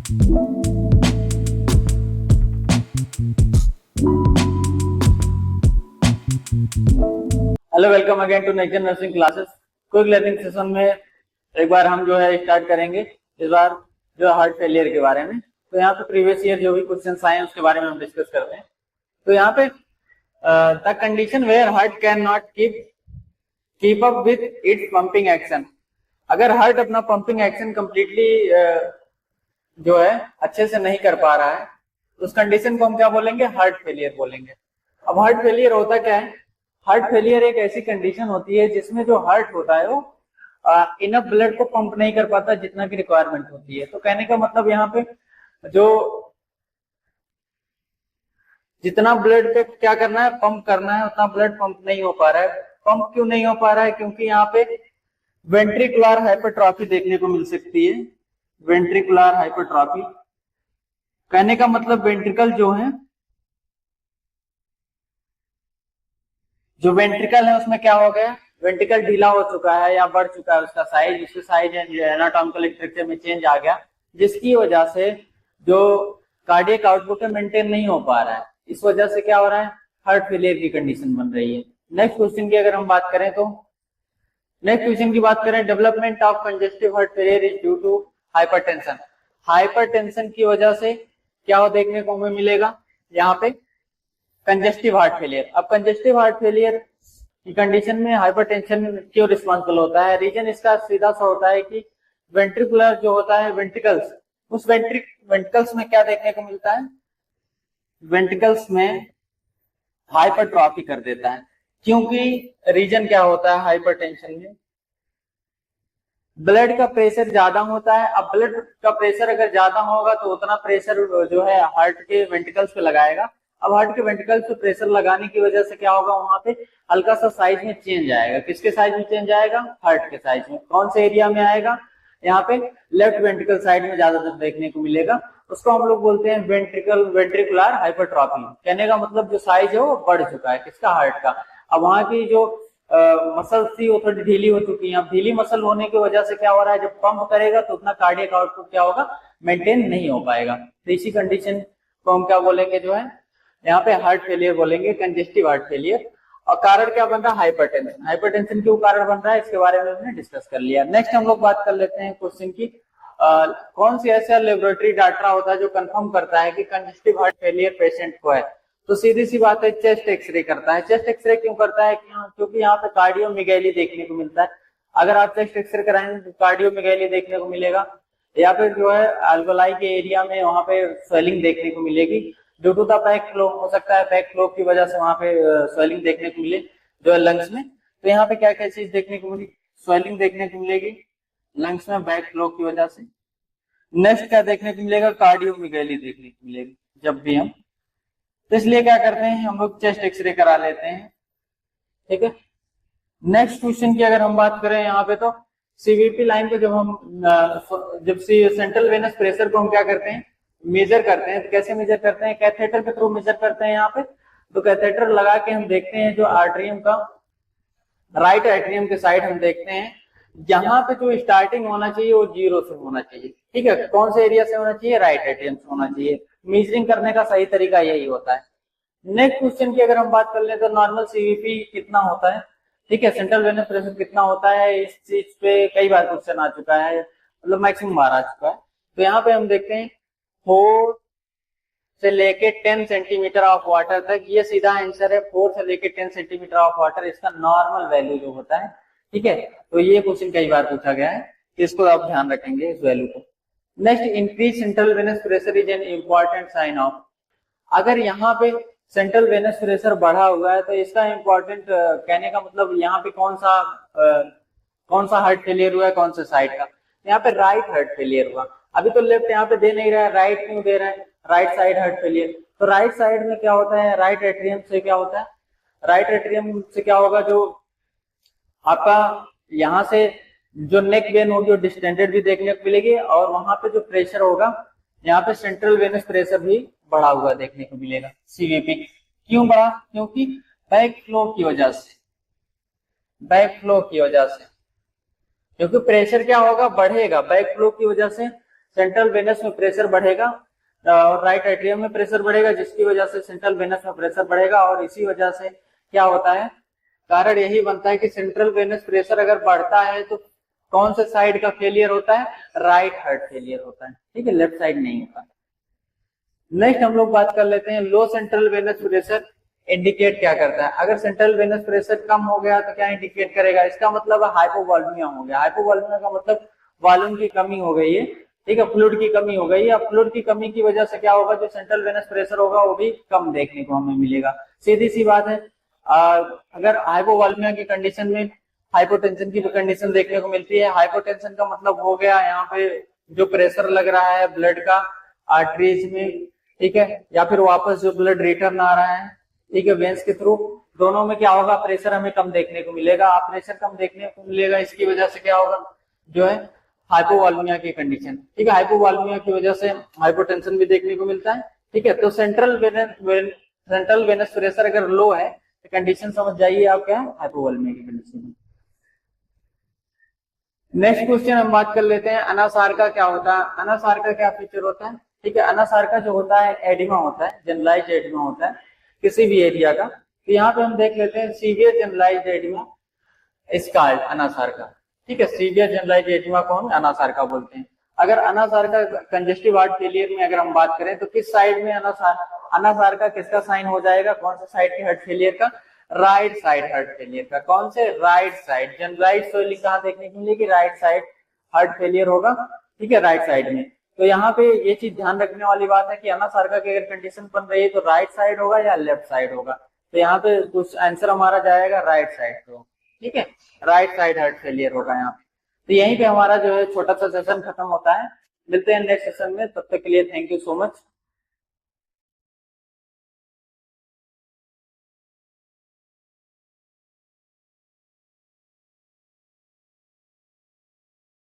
Hello, welcome again to next nursing classes. Quick learning session में एक बार हम जो है स्टार्ट करेंगे इस बार जो हार्ट फेलियर के बारे में। तो यहाँ पे प्रीवियस ईयर जो भी क्वेश्चन आए हैं उसके बारे में हम डिस्कस करते हैं। तो यहाँ पे the condition where heart can not keep up with its pumping action. अगर हार्ट अपना पंपिंग एक्शन कंप्लीटली जो है अच्छे से नहीं कर पा रहा है तो उस कंडीशन को हम क्या बोलेंगे? हार्ट फेलियर बोलेंगे। अब हार्ट फेलियर होता क्या है? हार्ट फेलियर एक ऐसी कंडीशन होती है जिसमें जो हार्ट होता है वो इनफ ब्लड को पंप नहीं कर पाता जितना की रिक्वायरमेंट होती है। तो कहने का मतलब यहाँ पे जो जितना ब्लड पे क्या करना है, पंप करना है, उतना ब्लड पंप नहीं हो पा रहा है। पंप क्यों नहीं हो पा रहा है? क्योंकि यहाँ पे वेंट्रिकुलर हाइपरट्रॉफी देखने को मिल सकती है। वेंट्रिकुलर हाइपरट्रॉफी कहने का मतलब वेंट्रिकल जो वेंट्रिकल है उसमें क्या हो गया? वेंट्रिकल ढीला हो चुका है या बढ़ चुका है उसका साइज, उसके साइज एनाटॉमिकल स्ट्रक्चर में चेंज आ गया, जिसकी वजह से जो कार्डियक आउटपुट है मेंटेन नहीं हो पा रहा है। इस वजह से क्या हो रहा है? हार्ट फेलियर की कंडीशन बन रही है। नेक्स्ट क्वेश्चन की अगर हम बात करें तो नेक्स्ट क्वेश्चन की बात करें, development of congestive heart failure is due to hypertension. Hypertension की वजह से क्या देखने को हमें मिलेगा? यहाँ पे कंजेस्टिव हार्ट फेलियर। अब कंजेस्टिव हार्ट फेलियर की कंडीशन में हाइपरटेंशन क्यों रिस्पॉन्सिबल होता है? रीजन इसका सीधा सा होता है कि वेंट्रिकुलर जो होता है वेंट्रिकल्स, उस वेंट्रिकल्स में क्या देखने को मिलता है? वेंट्रिकल्स में हाइपरट्रॉफी कर देता है। क्योंकि रीजन क्या होता है हाइपरटेंशन में? ब्लड का प्रेशर ज्यादा होता है। अब ब्लड का प्रेशर अगर ज्यादा होगा तो उतना प्रेशर जो है हार्ट के वेंट्रिकल्स पे लगाएगा। अब हार्ट के वेंट्रिकल्स पे प्रेशर लगाने की वजह से क्या होगा? वहां पे हल्का सा साइज में चेंज आएगा। किसके साइज में चेंज आएगा? हार्ट के साइज में। कौन से एरिया में आएगा? यहाँ पे लेफ्ट वेंट्रिकल साइड में ज्यादातर देखने को मिलेगा। उसको हम लोग बोलते हैं वेंट्रिकुलर हाइपरट्रॉफी। कहने का मतलब जो साइज है वो बढ़ चुका है। किसका? हार्ट का। अब वहां की जो मसल थी वो थोड़ी ढीली हो चुकी है। अब ढीली मसल होने की वजह से क्या हो रहा है? जब पंप करेगा तो उतना कार्डियक आउटपुट क्या होगा? मेंटेन नहीं हो पाएगा। तो इसी कंडीशन को हम क्या बोलेंगे? जो है यहाँ पे हार्ट फेलियर बोलेंगे, कंजेस्टिव हार्ट फेलियर। और कारण क्या बन रहा है? हाइपरटेंशन। हाइपरटेंशन क्यों कारण बन रहा है इसके बारे में हमने डिस्कस कर लिया। नेक्स्ट हम लोग बात कर लेते हैं क्वेश्चन की, कौन सी ऐसा लेबोरेटरी डाटा होता है जो कंफर्म करता है कि कंजेस्टिव हार्ट फेलियर पेशेंट को है? तो सीधी सी बात है, चेस्ट एक्सरे करता है। चेस्ट एक्सरे क्यों करता है? क्योंकि यहाँ पे कार्डियोमेगैली देखने को मिलता है। अगर आप चेस्ट एक्सरे कराएंगे तो कार्डियोमेगैली देखने को मिलेगा, या फिर जो है अल्वेलाई के एरिया में वहां पे स्वेलिंग देखने को मिलेगी due to the back flow. हो सकता है बैक फ्लो की वजह से वहां पे स्वेलिंग देखने को मिले जो है लंग्स में। तो यहाँ पे क्या क्या चीज देखने को मिली? स्वेलिंग देखने को मिलेगी लंग्स में बैक फ्लो की वजह से। नेक्स्ट क्या देखने को मिलेगा? कार्डियोमेगैली देखने को मिलेगी जब भी हम, तो इसलिए क्या करते हैं हम लोग चेस्ट एक्सरे करा लेते हैं। ठीक है। नेक्स्ट क्वेश्चन की अगर हम बात करें यहाँ पे, तो सीवीपी लाइन पे जब सेंट्रल वेनस प्रेशर को हम क्या करते हैं? मेजर करते हैं। तो कैसे मेजर करते हैं? कैथेटर के थ्रू मेजर करते हैं यहाँ पे। तो कैथेटर लगा के हम देखते हैं जो आर्टरियम का राइट एट्रियम के साइड हम देखते हैं, यहाँ पे जो स्टार्टिंग होना चाहिए वो 0 से होना चाहिए। ठीक है। कौन से एरिया से होना चाहिए? राइट एट्रियम से होना चाहिए। मेजरिंग करने का सही तरीका यही होता है। नेक्स्ट क्वेश्चन की अगर हम बात कर ले तो नॉर्मल सीवीपी कितना होता है? ठीक है। सेंट्रल वेनस प्रेशर कितना होता है? इस चीज पे कई बार क्वेश्चन आ चुका है, मतलब मैक्सिमम बार आ चुका है। तो यहाँ पे हम देखते हैं 4 से लेके 10 सेंटीमीटर ऑफ वाटर तक। ये सीधा आंसर है, 4 से लेके 10 सेंटीमीटर ऑफ वाटर इसका नॉर्मल वैल्यू जो होता है। ठीक है। तो ये क्वेश्चन कई बार पूछा गया है, इसको आप ध्यान रखेंगे इस वैल्यू को। Next, increase central venous pressure is an important sign of. अगर यहाँ पे सेंट्रल वेनस प्रेशर बढ़ा हुआ है तो इसका इंपॉर्टेंट कहने का मतलब यहाँ पे कौन सा हार्ट फेलियर हुआ है? कौन से साइड का? यहाँ पे राइट हार्ट फेलियर हुआ। अभी तो लेफ्ट यहाँ पे दे नहीं रहा है, राइट क्यों दे रहा है? Right side heart failure. तो राइट साइड में क्या होता है? राइट एट्रियम से क्या होता है? राइट एट्रियम से क्या होगा? जो आपका यहाँ से जो नेक वेन होगी वो डिस्टेंडेड भी देखने को मिलेगी, और वहां पे जो प्रेशर होगा यहाँ पे सेंट्रल वेनस प्रेशर भी बढ़ा हुआ देखने को मिलेगा। सीवीपी क्यों बढ़ा? क्योंकि बैक फ्लो की वजह से। क्योंकि प्रेशर क्या होगा? बढ़ेगा बैक फ्लो की वजह से। सेंट्रल वेनस में प्रेशर बढ़ेगा और राइट एट्रियम में प्रेशर बढ़ेगा, जिसकी वजह से सेंट्रल वेनस में प्रेशर बढ़ेगा। और इसी वजह से क्या होता है, कारण यही बनता है कि सेंट्रल वेनस प्रेशर अगर बढ़ता है तो कौन से साइड का फेलियर होता है, राइट हार्ट फेलियर होता है, ठीक है, लेफ्ट साइड नहीं होता। नेक्स्ट हम लोग बात कर लेते हैं लो सेंट्रल वेनस प्रेशर इंडिकेट क्या करता है। अगर सेंट्रल वेनस प्रेशर कम हो गया तो क्या इंडिकेट करेगा, इसका मतलब हाइपोवॉल्यूमिया हो गया। हाइपोवॉल्यूमिया का मतलब वॉल्यूम की कमी हो गई है, ठीक है, फ्लूइड की कमी हो गई है। अब फ्लूइड की कमी की वजह से क्या होगा, जो सेंट्रल वेनस प्रेशर होगा वो भी कम देखने को हमें मिलेगा। सीधी सी बात है, अगर हाइपोवॉल्यूमिया की कंडीशन में हाइपोटेंशन की कंडीशन देखने को मिलती है। हाइपोटेंशन का मतलब हो गया यहाँ पे जो प्रेशर लग रहा है ब्लड का आर्टरीज में, ठीक है, या फिर वापस जो ब्लड रिटर्न आ रहा है, ठीक है, वेन्स के थ्रू, दोनों में क्या होगा, प्रेशर हमें कम देखने को मिलेगा। आप प्रेशर कम देखने को मिलेगा, इसकी वजह से क्या होगा, जो है हाइपोवॉल्यूमिया की कंडीशन, ठीक है, हाइपोवॉल्यूमिया की वजह से हाइपोटेंशन भी देखने को मिलता है, ठीक है। तो सेंट्रल वेनस प्रेशर अगर लो है तो कंडीशन समझ जाइए आप क्या है, हाइपोवॉल्यूमिया की कंडीशन। नेक्स्ट क्वेश्चन हम बात कर लेते हैं अनासार का क्या होता है। अनासार का क्या फीचर होता है, ठीक है। अनासार का जो होता है एडिमा होता है, जनरलाइज्ड एडिमा होता है किसी भी एरिया का। तो यहाँ पे हम देख लेते हैं सीवियर जनरलाइज्ड एडिमा स्कार्ड अनासार का, ठीक है। सीवियर जनरलाइज्ड एडिमा को हम अनासार का बोलते हैं। अगर अनासार का कंजेस्टिव हार्ट फेलियर में अगर हम बात करें तो किस साइड में अनासार का किसका साइन हो जाएगा, कौन सा साइड के हार्ट फेलियर का, राइट साइड हार्ट फेलियर का। कौन से, राइट साइड। जनरलाइज्ड स्वेलिंग कहाँ देखने को मिलेगी, राइट साइड हार्ट फेलियर होगा, ठीक है, राइट साइड में। तो यहाँ पे ये चीज ध्यान रखने वाली बात है कि अनासार्का की अगर कंडीशन बन रही है तो राइट साइड होगा या लेफ्ट साइड होगा। तो यहाँ पे कुछ आंसर हमारा जाएगा राइट साइड को, ठीक है, राइट साइड हार्ट फेलियर होगा यहाँ पे। तो यहीं पे हमारा जो है छोटा सा सेशन खत्म होता है। मिलते हैं नेक्स्ट सेशन में, तब तक के लिए थैंक यू सो मच।